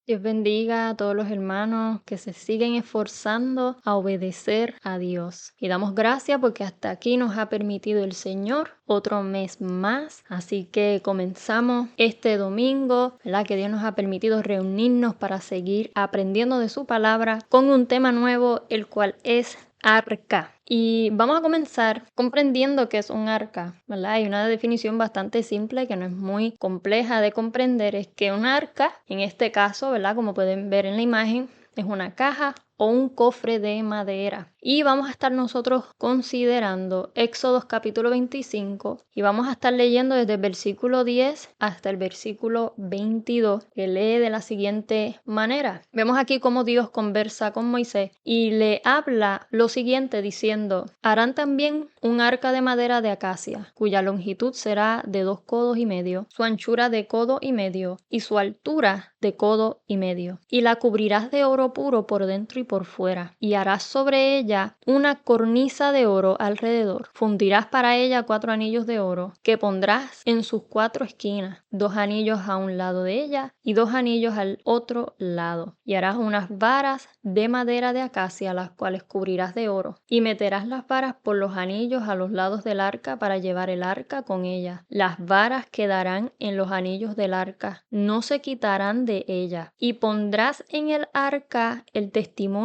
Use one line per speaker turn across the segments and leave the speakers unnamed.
Dios bendiga a todos los hermanos que se siguen esforzando a obedecer a Dios. Y damos gracias porque hasta aquí nos ha permitido el Señor otro mes más. Así que comenzamos este domingo, ¿verdad? Que Dios nos ha permitido reunirnos para seguir aprendiendo de su palabra con un tema nuevo, el cual es arca. Y vamos a comenzar comprendiendo qué es un arca, ¿verdad? Hay una definición bastante simple que no es muy compleja de comprender, es que un arca, en este caso, ¿verdad? Como pueden ver en la imagen, es una caja o un cofre de madera. Y vamos a estar nosotros considerando Éxodos capítulo 25 y vamos a estar leyendo desde el versículo 10 hasta el versículo 22, que lee de la siguiente manera. Vemos aquí cómo Dios conversa con Moisés y le habla lo siguiente diciendo: harán también un arca de madera de acacia, cuya longitud será de 2 codos y medio, su anchura de codo y medio y su altura de codo y medio. Y la cubrirás de oro puro por dentro y por fuera, y harás sobre ella una cornisa de oro alrededor. Fundirás para ella 4 anillos de oro, que pondrás en sus 4 esquinas, 2 anillos a un lado de ella y 2 anillos al otro lado. Y harás unas varas de madera de acacia, las cuales cubrirás de oro, y meterás las varas por los anillos a los lados del arca para llevar el arca con ella. Las varas quedarán en los anillos del arca, no se quitarán de ella. Y pondrás en el arca el testimonio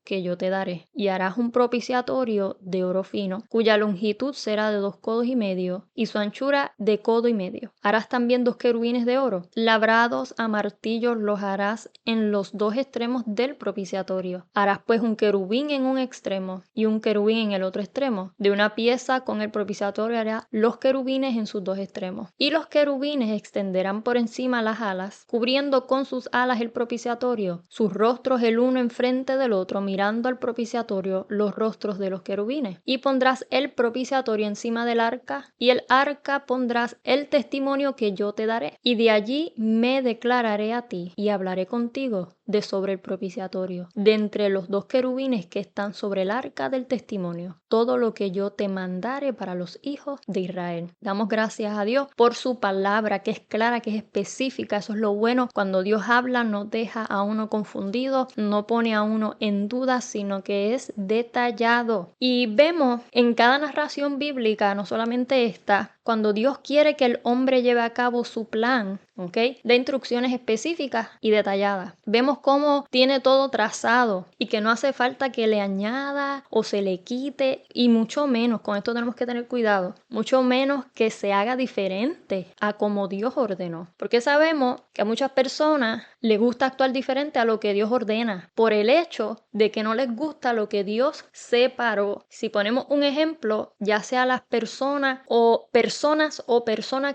que yo te daré, y harás un propiciatorio de oro fino, cuya longitud será de 2 codos y medio, y su anchura de codo y medio. Harás también 2 querubines de oro, labrados a martillo los harás en los 2 extremos del propiciatorio. Harás pues un querubín en un extremo y un querubín en el otro extremo. De una pieza con el propiciatorio hará los querubines en sus 2 extremos. Y los querubines extenderán por encima las alas, cubriendo con sus alas el propiciatorio, sus rostros el uno enfrente del otro, mirando al propiciatorio los rostros de los querubines. Y pondrás el propiciatorio encima del arca, y el arca pondrás el testimonio que yo te daré. Y de allí me declararé a ti y hablaré contigo de sobre el propiciatorio, de entre los 2 querubines que están sobre el arca del testimonio, todo lo que yo te mandare para los hijos de Israel. Damos gracias a Dios por su palabra, que es clara, que es específica. Eso es lo bueno. Cuando Dios habla, no deja a uno confundido, no pone a uno en duda, sino que es detallado. Y vemos en cada narración bíblica, no solamente esta, cuando Dios quiere que el hombre lleve a cabo su plan, ¿ok?, de instrucciones específicas y detalladas. Vemos cómo tiene todo trazado y que no hace falta que le añada o se le quite, y mucho menos, con esto tenemos que tener cuidado, mucho menos que se haga diferente a como Dios ordenó. Porque sabemos que a muchas personas les gusta actuar diferente a lo que Dios ordena, por el hecho de que no les gusta lo que Dios separó. Si ponemos un ejemplo, ya sea las personas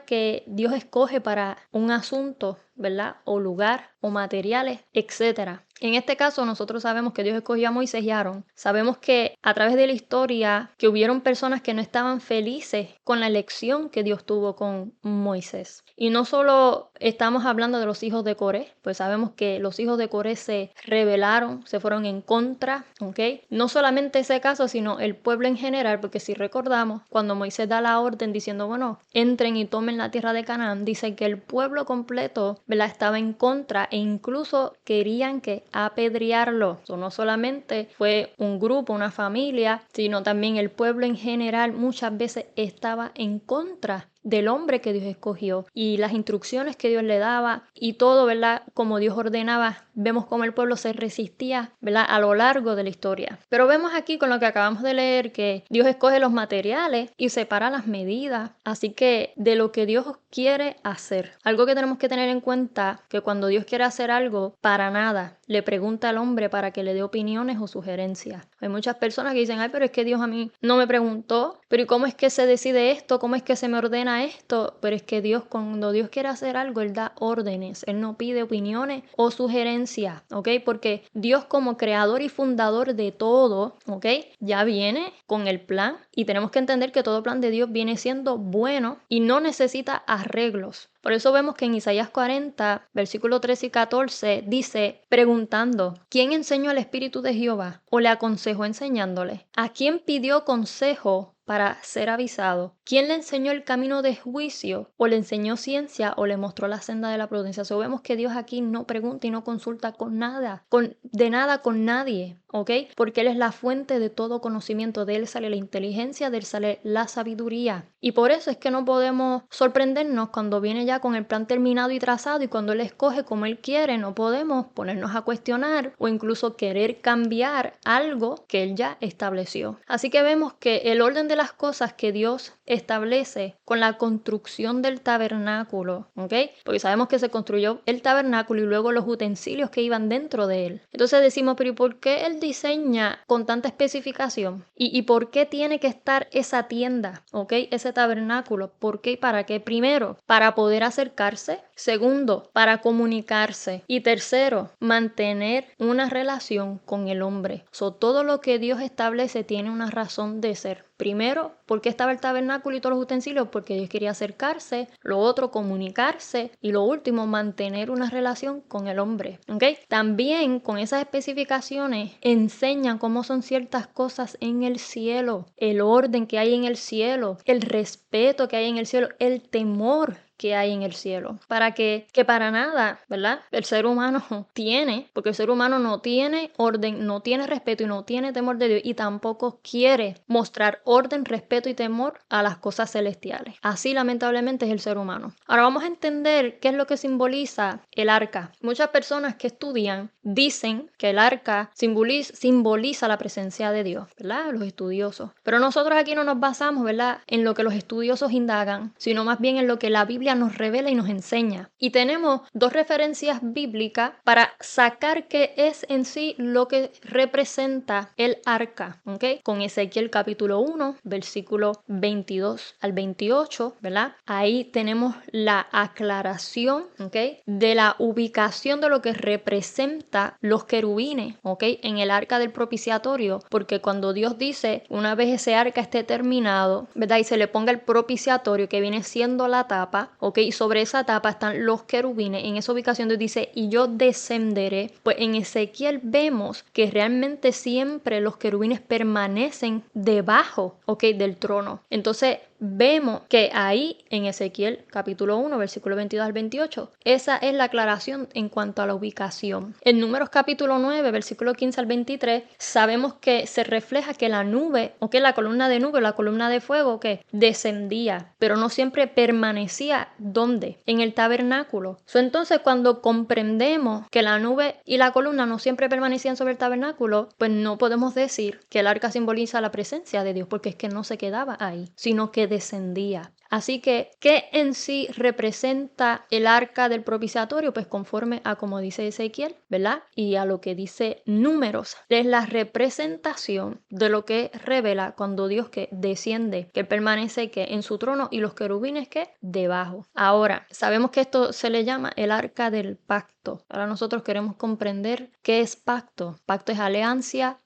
que Dios escoge para un asunto, ¿verdad?, o lugar o materiales, etcétera. En este caso nosotros sabemos que Dios escogió a Moisés y a Aarón. Sabemos que a través de la historia que hubieron personas que no estaban felices con la elección que Dios tuvo con Moisés. Y no solo estamos hablando de los hijos de Coré, pues sabemos que los hijos de Coré se rebelaron, se fueron en contra, ¿ok? No solamente ese caso, sino el pueblo en general, porque si recordamos, cuando Moisés da la orden diciendo, bueno, entren y tomen la tierra de Canaán, dice que el pueblo completo, ¿verdad?, estaba en contra e incluso querían que apedrearlo. Eso no solamente fue un grupo, una familia, sino también el pueblo en general muchas veces estaba en contra del hombre que Dios escogió y las instrucciones que Dios le daba y todo, ¿verdad?, como Dios ordenaba. Vemos cómo el pueblo se resistía, ¿verdad?, a lo largo de la historia. Pero vemos aquí con lo que acabamos de leer que Dios escoge los materiales y separa las medidas. Así que de lo que Dios quiere hacer. Algo que tenemos que tener en cuenta, que cuando Dios quiere hacer algo, para nada le pregunta al hombre para que le dé opiniones o sugerencias. Hay muchas personas que dicen, ay, pero es que Dios a mí no me preguntó, pero ¿y cómo es que se decide esto? ¿Cómo es que se me ordena esto? Pero es que Dios, cuando Dios quiere hacer algo, Él da órdenes, Él no pide opiniones o sugerencias, ¿ok? Porque Dios, como creador y fundador de todo, ¿ok?, ya viene con el plan, y tenemos que entender que todo plan de Dios viene siendo bueno y no necesita arreglos. Por eso vemos que en Isaías 40, versículos 13 y 14, dice, preguntando, ¿quién enseñó el Espíritu de Jehová? ¿O le aconsejó enseñándole? ¿A quién pidió consejo para ser avisado? ¿Quién le enseñó el camino de juicio? ¿O le enseñó ciencia o le mostró la senda de la prudencia? So, vemos que Dios aquí no pregunta y no consulta con nada, de nada con nadie, ¿ok? Porque Él es la fuente de todo conocimiento. De Él sale la inteligencia, de Él sale la sabiduría. Y por eso es que no podemos sorprendernos cuando viene ya con el plan terminado y trazado y cuando Él escoge como Él quiere. No podemos ponernos a cuestionar o incluso querer cambiar algo que Él ya estableció. Así que vemos que el orden de las cosas que Dios establece con la construcción del tabernáculo, ¿ok? Porque sabemos que se construyó el tabernáculo y luego los utensilios que iban dentro de él. Entonces decimos, pero ¿y por qué Él diseña con tanta especificación? ¿Y por qué tiene que estar esa tienda, ¿ok? Ese tabernáculo. ¿Por qué y para qué? Primero, para poder acercarse. Segundo, para comunicarse. Y tercero, mantener una relación con el hombre. Todo lo que Dios establece tiene una razón de ser. Primero, ¿por qué estaba el tabernáculo y todos los utensilios? Porque Dios quería acercarse. Lo otro, comunicarse. Y lo último, mantener una relación con el hombre. ¿Ok? También con esas especificaciones enseñan cómo son ciertas cosas en el cielo. El orden que hay en el cielo. El respeto que hay en el cielo. El temor que hay en el cielo, para que para nada, ¿verdad? El ser humano tiene, porque el ser humano no tiene orden, no tiene respeto y no tiene temor de Dios y tampoco quiere mostrar orden, respeto y temor a las cosas celestiales. Así lamentablemente es el ser humano. Ahora vamos a entender qué es lo que simboliza el arca. Muchas personas que estudian dicen que el arca simboliza la presencia de Dios, ¿verdad? Los estudiosos. Pero nosotros aquí no nos basamos, ¿verdad?, en lo que los estudiosos indagan, sino más bien en lo que la Biblia nos revela y nos enseña. Y tenemos dos referencias bíblicas para sacar qué es en sí lo que representa el arca, ¿ok? Con Ezequiel capítulo 1, versículo 22 al 28, ¿verdad? Ahí tenemos la aclaración, ¿ok?, de la ubicación de lo que representa los querubines, ¿ok?, en el arca del propiciatorio, porque cuando Dios dice, una vez ese arca esté terminado, ¿verdad?, y se le ponga el propiciatorio que viene siendo la tapa, ¿ok?, y sobre esa tapa están los querubines, en esa ubicación Dios dice, y yo descenderé. Pues en Ezequiel vemos que realmente siempre los querubines permanecen debajo, ¿ok?, del trono. Entonces vemos que ahí en Ezequiel capítulo 1, versículo 22 al 28, esa es la aclaración en cuanto a la ubicación. En Números capítulo 9, versículo 15 al 23, sabemos que se refleja que la nube, o que la columna de nube, la columna de fuego, que descendía, pero no siempre permanecía, ¿dónde? En el tabernáculo. Entonces, cuando comprendemos que la nube y la columna no siempre permanecían sobre el tabernáculo, pues no podemos decir que el arca simboliza la presencia de Dios, porque es que no se quedaba ahí, sino que descendía. Así que, ¿qué en sí representa el arca del propiciatorio? Pues conforme a como dice Ezequiel, ¿verdad?, y a lo que dice Números, es la representación de lo que revela cuando Dios que desciende, que permanece que en su trono y los querubines que debajo. Ahora, sabemos que esto se le llama el arca del pacto. Ahora nosotros queremos comprender qué es pacto. Pacto es alianza,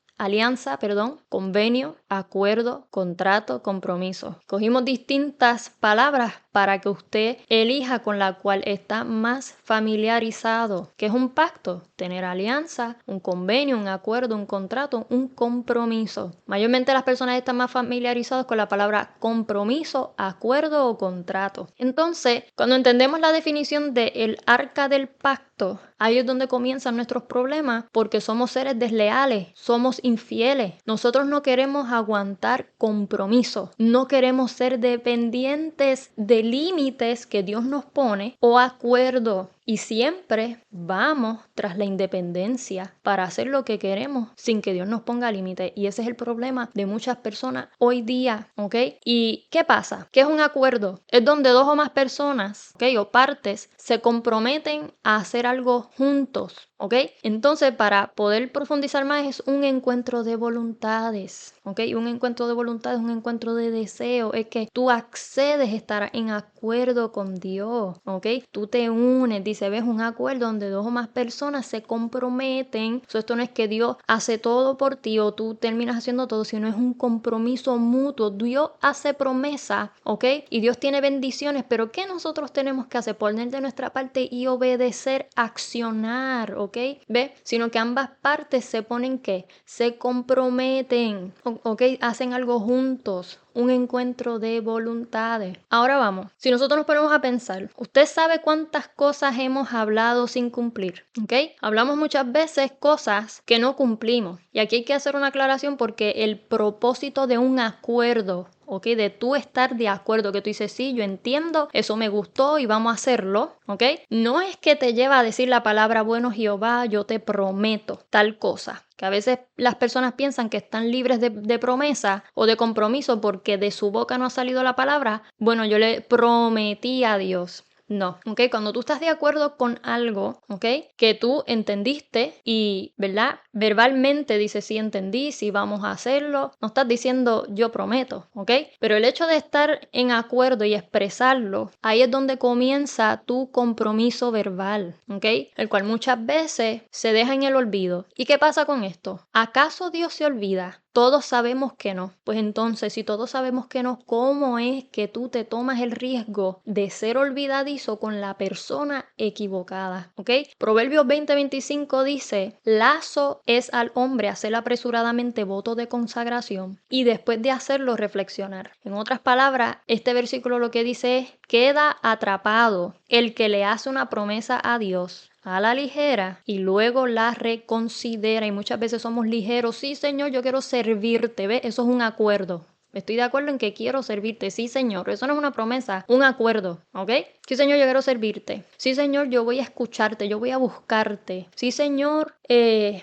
convenio, acuerdo, contrato, compromiso. Cogimos distintas palabras para que usted elija con la cual está más familiarizado. ¿Qué es un pacto? Tener alianza, un convenio, un acuerdo, un contrato, un compromiso. Mayormente las personas están más familiarizadas con la palabra compromiso, acuerdo o contrato. Entonces, cuando entendemos la definición del arca del pacto, ahí es donde comienzan nuestros problemas, porque somos seres desleales, somos infieles. Nosotros no queremos aguantar compromiso, no queremos ser dependientes de límites que Dios nos pone o acuerdo. Y siempre vamos tras la independencia para hacer lo que queremos sin que Dios nos ponga límites. Y ese es el problema de muchas personas hoy día, ¿ok? ¿Y qué pasa? ¿Qué es un acuerdo? Es donde dos o más personas, ¿ok?, o partes se comprometen a hacer algo juntos, ¿ok? Entonces, para poder profundizar más, es un encuentro de voluntades, ¿ok? Un encuentro de voluntades, un encuentro de deseo, es que tú accedes a estar en acuerdo con Dios, ¿ok? Tú te unes, dice, ves, un acuerdo donde dos o más personas se comprometen. Esto no es que Dios hace todo por ti o tú terminas haciendo todo, sino es un compromiso mutuo. Dios hace promesa, ¿ok? Y Dios tiene bendiciones, pero ¿qué nosotros tenemos que hacer? Poner de nuestra parte y obedecer, accionar, ¿ok? ¿Ve? Sino que ambas partes se ponen, ¿qué? Se comprometen, ¿ok? Hacen algo juntos, un encuentro de voluntades. Ahora vamos, si nosotros nos ponemos a pensar, ¿usted sabe cuántas cosas hemos hablado sin cumplir? ¿Ok? Hablamos muchas veces cosas que no cumplimos. Y aquí hay que hacer una aclaración porque el propósito de un acuerdo, ¿ok? De tú estar de acuerdo, que tú dices, sí, yo entiendo, eso me gustó y vamos a hacerlo, ¿ok? No es que te lleva a decir la palabra, bueno, Jehová, yo te prometo tal cosa. Que a veces las personas piensan que están libres de promesa o de compromiso porque de su boca no ha salido la palabra, bueno, yo le prometí a Dios. No, ¿ok? Cuando tú estás de acuerdo con algo, ¿ok? Que tú entendiste y, ¿verdad? Verbalmente dices, sí entendí, sí vamos a hacerlo. No estás diciendo, yo prometo, ¿ok? Pero el hecho de estar en acuerdo y expresarlo, ahí es donde comienza tu compromiso verbal, ¿ok? El cual muchas veces se deja en el olvido. ¿Y qué pasa con esto? ¿Acaso Dios se olvida? Todos sabemos que no. Pues entonces, si todos sabemos que no, ¿cómo es que tú te tomas el riesgo de ser olvidadizo con la persona equivocada? ¿Ok? Proverbios 20:25 dice, lazo es al hombre hacer apresuradamente voto de consagración y después de hacerlo reflexionar. En otras palabras, este versículo lo que dice es, queda atrapado el que le hace una promesa a Dios a la ligera y luego la reconsidera, y muchas veces somos ligeros, sí Señor, yo quiero servirte, ¿ves? Eso es un acuerdo. Estoy de acuerdo en que quiero servirte, sí Señor, eso no es una promesa, un acuerdo, ¿ok? Sí Señor, yo quiero servirte, sí Señor, yo voy a escucharte, yo voy a buscarte, sí Señor,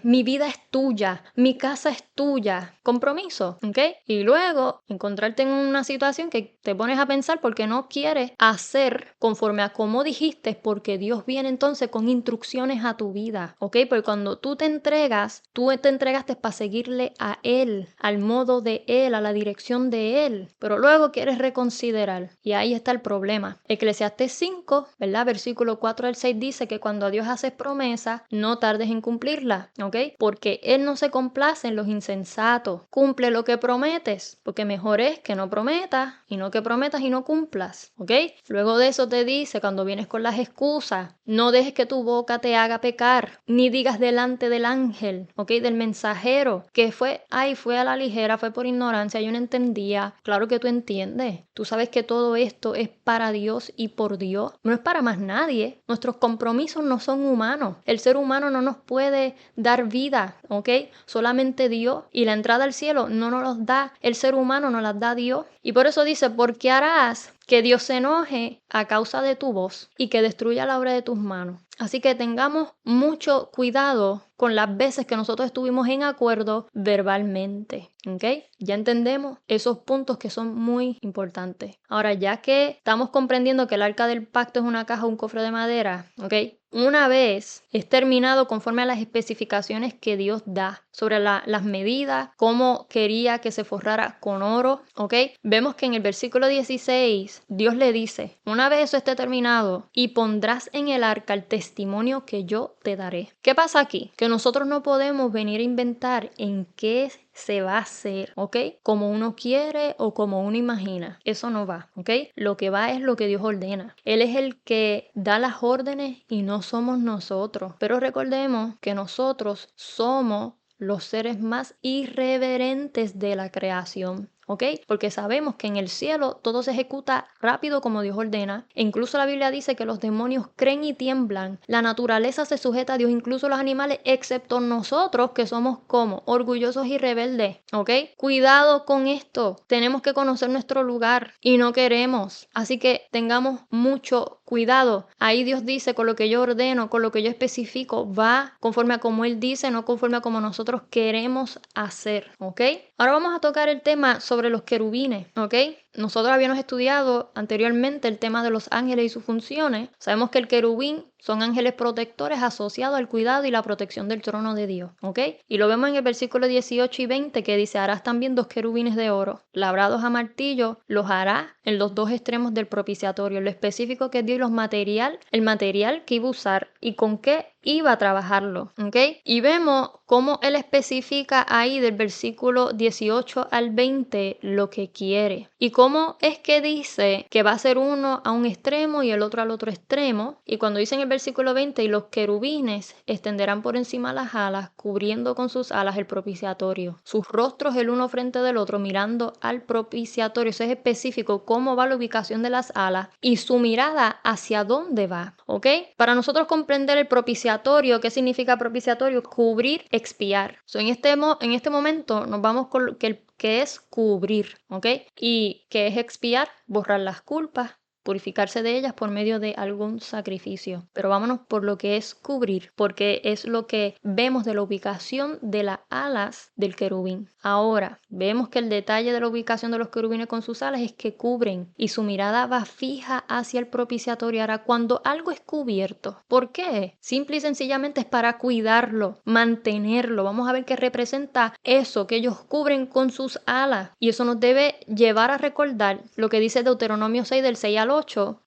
mi vida es tuya, mi casa es tuya, compromiso, ¿ok? Y luego encontrarte en una situación que te pones a pensar porque no quieres hacer conforme a como dijiste, porque Dios viene entonces con instrucciones a tu vida, ¿ok? Porque cuando tú te entregaste para seguirle a Él, al modo de Él, a la dirección de Él, pero luego quieres reconsiderar y ahí está el problema. Eclesiastés 5, ¿verdad? Versículo 4 al 6 dice que cuando a Dios haces promesa, no tardes en cumplirla, ¿ok? Porque Él no se complace en los insensatos. Cumple lo que prometes, porque mejor es que no prometas y no que prometas y no cumplas, ¿ok? Luego de eso te dice, cuando vienes con las excusas, no dejes que tu boca te haga pecar, ni digas delante del ángel, ¿ok? Del mensajero, que fue a la ligera, fue por ignorancia, yo no entendía. Claro que tú entiendes. Tú sabes que todo esto es para Dios y por Dios. No es para más nadie. Nuestros compromisos no son humanos. El ser humano no nos puede dar vida, ¿ok? Solamente Dios. Y la entrada al cielo no nos los da el ser humano, nos las da Dios. Y por eso dice, ¿por qué harás que Dios se enoje a causa de tu voz y que destruya la obra de tus manos? Así que tengamos mucho cuidado con las veces que nosotros estuvimos en acuerdo verbalmente, ¿ok? Ya entendemos esos puntos que son muy importantes. Ahora, ya que estamos comprendiendo que el arca del pacto es una caja o un cofre de madera, ¿ok? Una vez es terminado conforme a las especificaciones que Dios da sobre las medidas, cómo quería que se forrara con oro, ¿ok? Vemos que en el versículo 16 Dios le dice, una vez eso esté terminado, y pondrás en el arca el testimonio que yo te daré. ¿Qué pasa aquí? Que nosotros no podemos venir a inventar en qué se va a hacer, ¿ok? Como uno quiere o como uno imagina. Eso no va, ¿ok? Lo que va es lo que Dios ordena. Él es el que da las órdenes y no somos nosotros. Pero recordemos que nosotros somos los seres más irreverentes de la creación. ¿Ok? Porque sabemos que en el cielo todo se ejecuta rápido como Dios ordena. E incluso la Biblia dice que los demonios creen y tiemblan. La naturaleza se sujeta a Dios, incluso los animales, excepto nosotros que somos como orgullosos y rebeldes. ¿Ok? Cuidado con esto. Tenemos que conocer nuestro lugar y no queremos. Así que tengamos mucho cuidado. Ahí Dios dice, con lo que yo ordeno, con lo que yo especifico, va conforme a como Él dice, no conforme a como nosotros queremos hacer. ¿Ok? Ahora vamos a tocar el tema sobre los querubines, ¿ok? Nosotros habíamos estudiado anteriormente el tema de los ángeles y sus funciones. Sabemos que el querubín son ángeles protectores asociados al cuidado y la protección del trono de Dios, ¿ok? Y lo vemos en el versículo 18 y 20 que dice, harás también 2 querubines de oro, labrados a martillo, los harás en los 2 extremos del propiciatorio. Lo específico que dio y el material que iba a usar y con qué iba a trabajarlo, ¿ok? Y vemos cómo él especifica ahí del versículo 18 al 20 lo que quiere. Y cómo es que dice que va a ser uno a un extremo y el otro al otro extremo. Y cuando dice en el versículo 20, y los querubines extenderán por encima las alas, cubriendo con sus alas el propiciatorio. Sus rostros el uno frente del otro, mirando al propiciatorio. Eso es específico, cómo va la ubicación de las alas y su mirada hacia dónde va, ¿ok? Para nosotros comprender el propiciatorio, ¿qué significa propiciatorio? Cubrir, expiar. En este momento nos vamos con que es cubrir, ¿ok? Y que es expiar, borrar las culpas, purificarse de ellas por medio de algún sacrificio. Pero vámonos por lo que es cubrir, porque es lo que vemos de la ubicación de las alas del querubín. Ahora, vemos que el detalle de la ubicación de los querubines con sus alas es que cubren y su mirada va fija hacia el propiciatorio. Ahora, cuando algo es cubierto, ¿por qué? Simple y sencillamente es para cuidarlo, mantenerlo. Vamos a ver qué representa eso que ellos cubren con sus alas. Y eso nos debe llevar a recordar lo que dice Deuteronomio 6 del 6 al 8,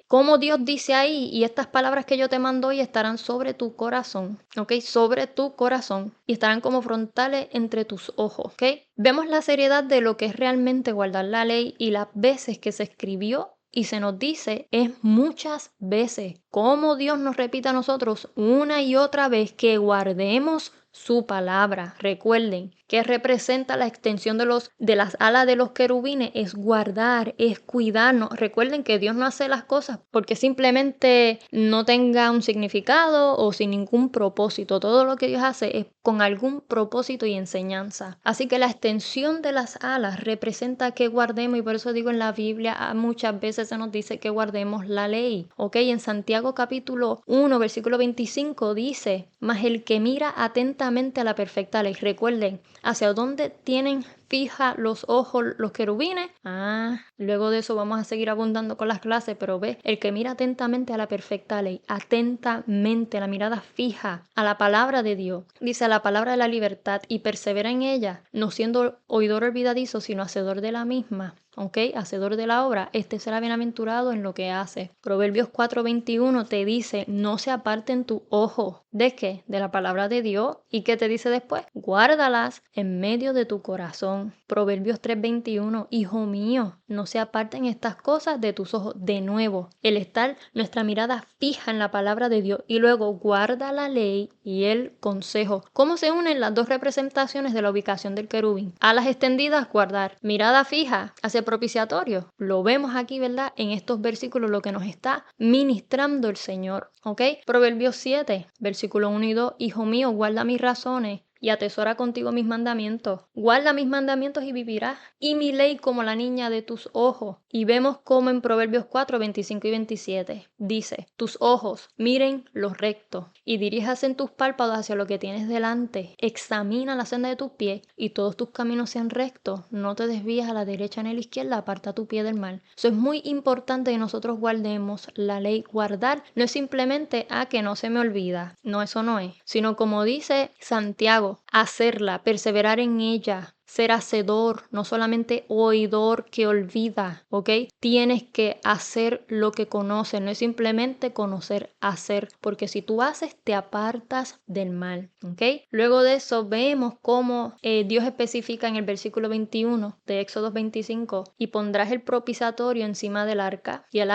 como Dios dice ahí, y estas palabras que yo te mando hoy estarán sobre tu corazón, ¿ok? Sobre tu corazón, y estarán como frontales entre tus ojos, ¿ok? Vemos la seriedad de lo que es realmente guardar la ley y las veces que se escribió y se nos dice es muchas veces, como Dios nos repite a nosotros una y otra vez que guardemos su palabra. Recuerden que representa la extensión de las alas de los querubines, es guardar, es cuidarnos. Recuerden que Dios no hace las cosas porque simplemente no tenga un significado o sin ningún propósito. Todo lo que Dios hace es con algún propósito y enseñanza. Así que la extensión de las alas representa que guardemos, y por eso digo en la Biblia muchas veces se nos dice que guardemos la ley. Ok, en Santiago capítulo 1 versículo 25 dice: mas el que mira atentamente a la perfecta ley. Recuerden, ¿hacia dónde tienen fija los ojos los querubines? Luego de eso vamos a seguir abundando con las clases, pero ve, el que mira atentamente a la perfecta ley, atentamente, la mirada fija a la palabra de Dios, dice a la palabra de la libertad, y persevera en ella, no siendo oidor olvidadizo, sino hacedor de la misma. ¿Ok? Hacedor de la obra, este será bienaventurado en lo que hace. Proverbios 4:21 te dice: no se aparten tus ojos. ¿De qué? De la palabra de Dios. ¿Y qué te dice después? Guárdalas en medio de tu corazón. Proverbios 3:21, hijo mío, no se aparten estas cosas de tus ojos. De nuevo, el estar nuestra mirada fija en la palabra de Dios y luego guarda la ley y el consejo. ¿Cómo se unen las dos representaciones de la ubicación del querubín? Alas extendidas, guardar. Mirada fija hacia propiciatorio. Lo vemos aquí, ¿verdad? En estos versículos lo que nos está ministrando el Señor. ¿Ok? Proverbios 7, versículo 1 y 2. Hijo mío, guarda mis razones y atesora contigo mis mandamientos. Guarda mis mandamientos y vivirás, y mi ley como la niña de tus ojos. Y vemos como en Proverbios 4, 25 y 27 dice: tus ojos miren lo recto y diríjase en tus párpados hacia lo que tienes delante. Examina la senda de tus pies y todos tus caminos sean rectos. No te desvíes a la derecha ni a la izquierda, aparta tu pie del mal. Eso es muy importante que nosotros guardemos la ley. Guardar no es simplemente que no se me olvida. No, eso no es. Sino como dice Santiago, hacerla, perseverar en ella, ser hacedor, no solamente oidor que olvida, ¿ok? Tienes que hacer lo que conoces, no es simplemente conocer, hacer, porque si tú haces, te apartas del mal, ¿ok? Luego de eso vemos cómo Dios especifica en el versículo 21 de Éxodo 25: y pondrás el propiciatorio encima del arca, y en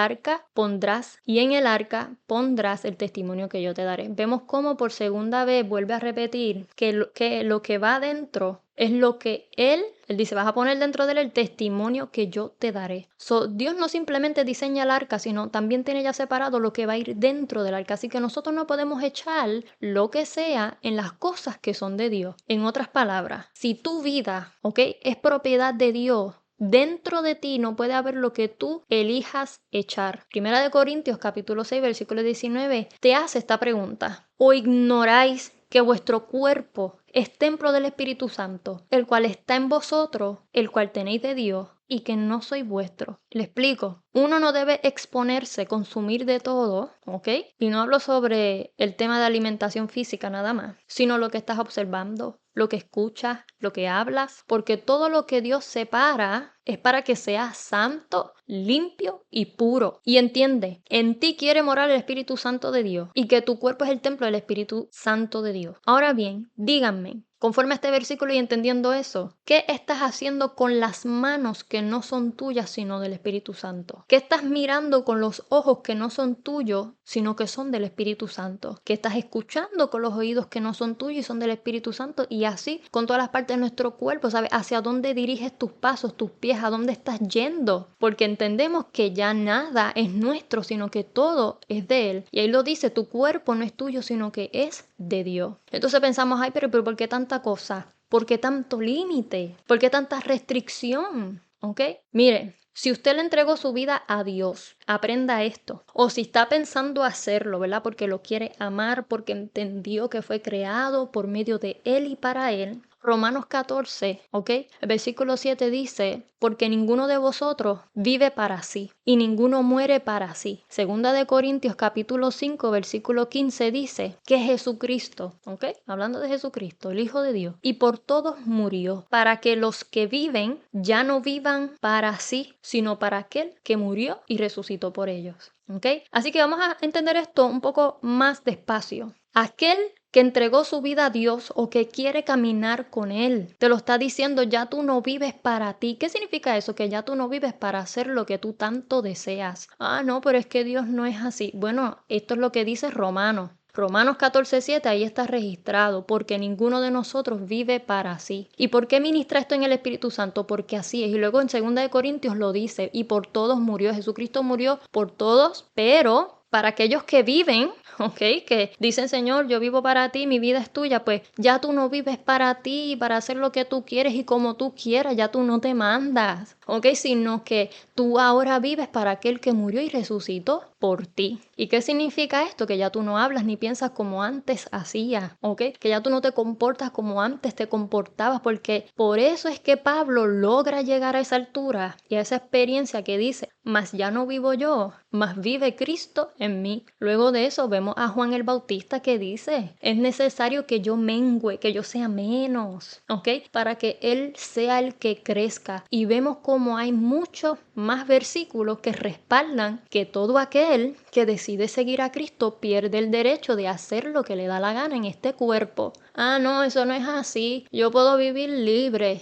el arca pondrás el testimonio que yo te daré. Vemos cómo por segunda vez vuelve a repetir que lo que va adentro es lo que Él dice: vas a poner dentro de él el testimonio que yo te daré. Dios no simplemente diseña el arca, sino también tiene ya separado lo que va a ir dentro del arca. Así que nosotros no podemos echar lo que sea en las cosas que son de Dios. En otras palabras, si tu vida, ¿ok?, es propiedad de Dios, dentro de ti no puede haber lo que tú elijas echar. Primera de Corintios capítulo 6 versículo 19 te hace esta pregunta: ¿o ignoráis que vuestro cuerpo es templo del Espíritu Santo, el cual está en vosotros, el cual tenéis de Dios, y que no sois vuestro? Le explico. Uno no debe exponerse, consumir de todo, ¿ok? Y no hablo sobre el tema de alimentación física nada más, sino lo que estás observando, lo que escuchas, lo que hablas, porque todo lo que Dios separa es para que seas santo, limpio y puro. Y entiende, en ti quiere morar el Espíritu Santo de Dios y que tu cuerpo es el templo del Espíritu Santo de Dios. Ahora bien, díganme, Conforme a este versículo y entendiendo eso, ¿qué estás haciendo con las manos que no son tuyas sino del Espíritu Santo? ¿Qué estás mirando con los ojos que no son tuyos sino que son del Espíritu Santo? ¿Qué estás escuchando con los oídos que no son tuyos y son del Espíritu Santo? Y así con todas las partes de nuestro cuerpo, ¿sabes? ¿Hacia dónde diriges tus pasos, tus pies? ¿A dónde estás yendo? Porque entendemos que ya nada es nuestro, sino que todo es de Él. Y ahí lo dice, tu cuerpo no es tuyo, sino que es de Dios. Entonces pensamos, ay, pero ¿por qué tanta cosa? ¿Por qué tanto límite? ¿Por qué tanta restricción? ¿Ok? Mire, si usted le entregó su vida a Dios, aprenda esto. O si está pensando hacerlo, ¿verdad? Porque lo quiere amar, porque entendió que fue creado por medio de Él y para Él. Romanos 14, ¿ok? El versículo 7 dice, porque ninguno de vosotros vive para sí y ninguno muere para sí. Segunda de Corintios capítulo 5, versículo 15 dice que Jesucristo, ¿ok? Hablando de Jesucristo, el Hijo de Dios, y por todos murió, para que los que viven ya no vivan para sí, sino para aquel que murió y resucitó por ellos. ¿Ok? Así que vamos a entender esto un poco más despacio. Aquel que entregó su vida a Dios o que quiere caminar con Él, te lo está diciendo, ya tú no vives para ti. ¿Qué significa eso? Que ya tú no vives para hacer lo que tú tanto deseas. Ah, no, pero es que Dios no es así. Bueno, esto es lo que dice Romanos 14:7, ahí está registrado, porque ninguno de nosotros vive para sí. ¿Y por qué ministra esto en el Espíritu Santo? Porque así es. Y luego en 2 Corintios lo dice, y por todos murió. Jesucristo murió por todos, pero para aquellos que viven, ¿ok? Que dicen, Señor, yo vivo para ti, mi vida es tuya, pues ya tú no vives para ti, para hacer lo que tú quieres y como tú quieras, ya tú no te mandas, ¿ok? Sino que tú ahora vives para aquel que murió y resucitó por ti. ¿Y qué significa esto? Que ya tú no hablas ni piensas como antes hacías, ¿ok? Que ya tú no te comportas como antes te comportabas, porque por eso es que Pablo logra llegar a esa altura y a esa experiencia que dice, mas ya no vivo yo, mas vive Cristo en mí. Luego de eso vemos a Juan el Bautista que dice, es necesario que yo mengüe, que yo sea menos, ¿ok? Para que Él sea el que crezca. Y vemos como hay muchos más versículos que respaldan que todo aquel que decide seguir a Cristo pierde el derecho de hacer lo que le da la gana en este cuerpo. Ah, no, eso no es así. Yo puedo vivir libre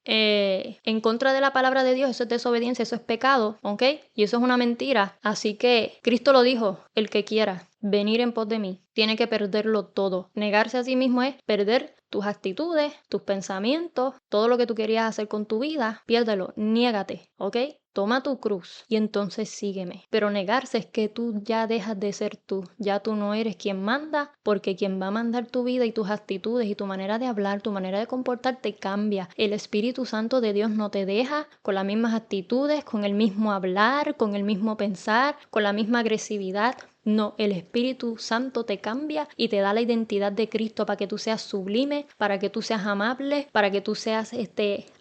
en contra de la palabra de Dios. Eso es desobediencia, eso es pecado, ¿ok? Y eso es una mentira. Así que Cristo lo dijo, el que quiera venir en pos de mí tiene que perderlo todo. Negarse a sí mismo es perder tus actitudes, tus pensamientos, todo lo que tú querías hacer con tu vida, piérdelo, niégate, ¿ok? Toma tu cruz y entonces sígueme. Pero negarse es que tú ya dejas de ser tú. Ya tú no eres quien manda, porque quien va a mandar tu vida y tus actitudes y tu manera de hablar, tu manera de comportarte cambia. El Espíritu Santo de Dios no te deja con las mismas actitudes, con el mismo hablar, con el mismo pensar, con la misma agresividad. No, el Espíritu Santo te cambia y te da la identidad de Cristo para que tú seas sublime, para que tú seas amable, para que tú seas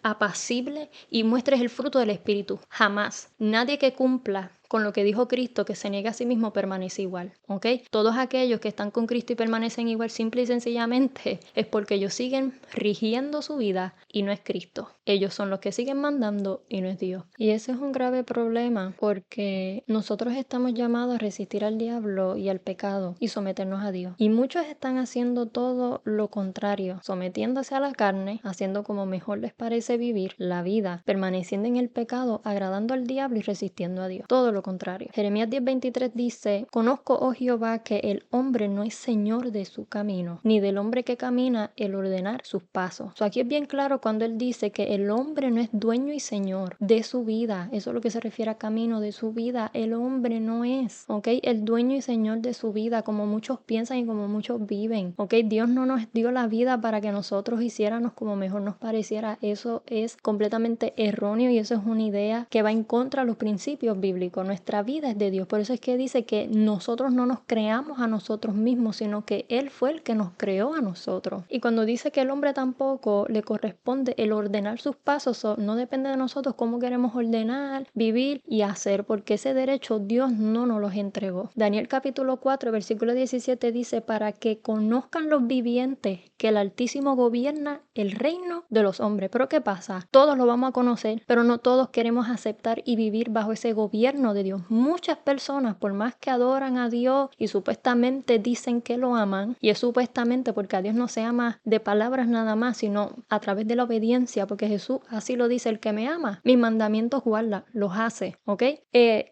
apacible y muestres el fruto del Espíritu. Jamás. Nadie que cumpla con lo que dijo Cristo, que se niega a sí mismo, permanece igual, ¿ok? Todos aquellos que están con Cristo y permanecen igual, simple y sencillamente, es porque ellos siguen rigiendo su vida y no es Cristo. Ellos son los que siguen mandando y no es Dios. Y ese es un grave problema porque nosotros estamos llamados a resistir al diablo y al pecado y someternos a Dios. Y muchos están haciendo todo lo contrario, sometiéndose a la carne, haciendo como mejor les parece vivir la vida, permaneciendo en el pecado, agradando al diablo y resistiendo a Dios. Todo lo contrario. Jeremías 10:23 dice, conozco, oh Jehová, que el hombre no es señor de su camino, ni del hombre que camina el ordenar sus pasos. Aquí es bien claro cuando él dice que el hombre no es dueño y señor de su vida. Eso es lo que se refiere a camino de su vida. El hombre no es, ¿ok? El dueño y señor de su vida, como muchos piensan y como muchos viven, ¿ok? Dios no nos dio la vida para que nosotros hiciéramos como mejor nos pareciera. Eso es completamente erróneo y eso es una idea que va en contra de los principios bíblicos. Nuestra vida es de Dios. Por eso es que dice que nosotros no nos creamos a nosotros mismos, sino que Él fue el que nos creó a nosotros. Y cuando dice que el hombre tampoco le corresponde el ordenar sus pasos, no depende de nosotros cómo queremos ordenar, vivir y hacer, porque ese derecho Dios no nos los entregó. Daniel capítulo 4, versículo 17 dice, para que conozcan los vivientes que el Altísimo gobierna el reino de los hombres. Pero ¿qué pasa? Todos lo vamos a conocer, pero no todos queremos aceptar y vivir bajo ese gobierno de Dios. Muchas personas, por más que adoran a Dios y supuestamente dicen que lo aman, y es supuestamente porque a Dios no se ama de palabras nada más, sino a través de la obediencia, porque Jesús así lo dice: el que me ama, mis mandamientos guarda, los hace, ¿ok?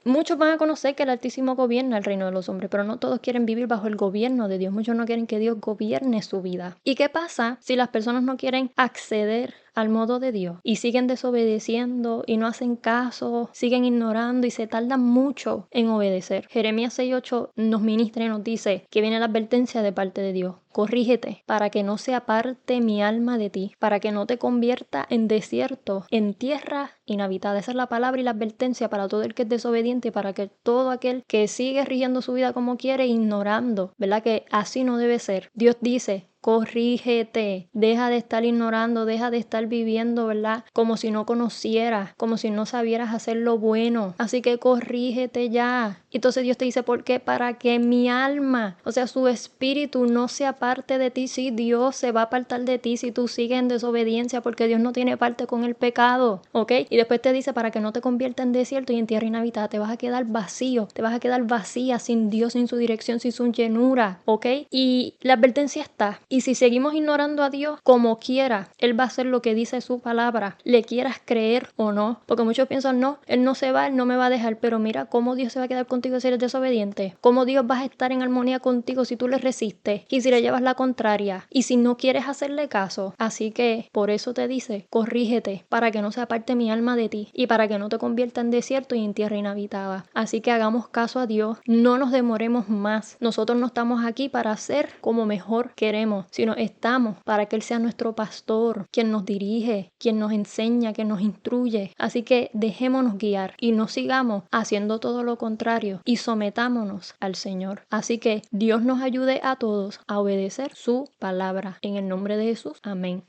Muchos van a conocer que el Altísimo gobierna el reino de los hombres, pero no todos quieren vivir bajo el gobierno de Dios. Muchos no quieren que Dios gobierne su vida. ¿Y qué pasa si las personas no quieren acceder al modo de Dios y siguen desobedeciendo y no hacen caso, siguen ignorando y se tardan mucho en obedecer? Jeremías 6:8 nos ministra y nos dice que viene la advertencia de parte de Dios: corrígete para que no se aparte mi alma de ti, para que no te convierta en desierto, en tierra inhabitada. Esa es la palabra y la advertencia para todo el que es desobediente, para que todo aquel que sigue rigiendo su vida como quiere, ignorando, ¿verdad? Que así no debe ser. Dios dice: corrígete, deja de estar ignorando, deja de estar viviendo, ¿verdad? Como si no conocieras, como si no sabieras hacer lo bueno. Así que corrígete ya. Entonces Dios te dice: ¿por qué? Para que mi alma, o sea, su espíritu no se aparte de ti. Sí, Dios se va a apartar de ti si tú sigues en desobediencia, porque Dios no tiene parte con el pecado, ¿ok? Y después te dice: para que no te conviertas en desierto y en tierra inhabitada. Te vas a quedar vacío, te vas a quedar vacía, sin Dios, sin su dirección, sin su llenura, ¿ok? Y la advertencia está. Y si seguimos ignorando a Dios, como quiera, Él va a hacer lo que dice su palabra, le quieras creer o no. Porque muchos piensan: no, Él no se va, Él no me va a dejar. Pero mira cómo Dios se va a quedar contigo si eres desobediente. Cómo Dios va a estar en armonía contigo si tú le resistes y si le llevas la contraria y si no quieres hacerle caso. Así que por eso te dice: corrígete para que no se aparte mi alma de ti y para que no te convierta en desierto y en tierra inhabitada. Así que hagamos caso a Dios, no nos demoremos más. Nosotros no estamos aquí para hacer como mejor queremos, sino estamos para que Él sea nuestro pastor, quien nos dirige, quien nos enseña, quien nos instruye. Así que dejémonos guiar y no sigamos haciendo todo lo contrario y sometámonos al Señor. Así que Dios nos ayude a todos a obedecer su palabra. En el nombre de Jesús, amén.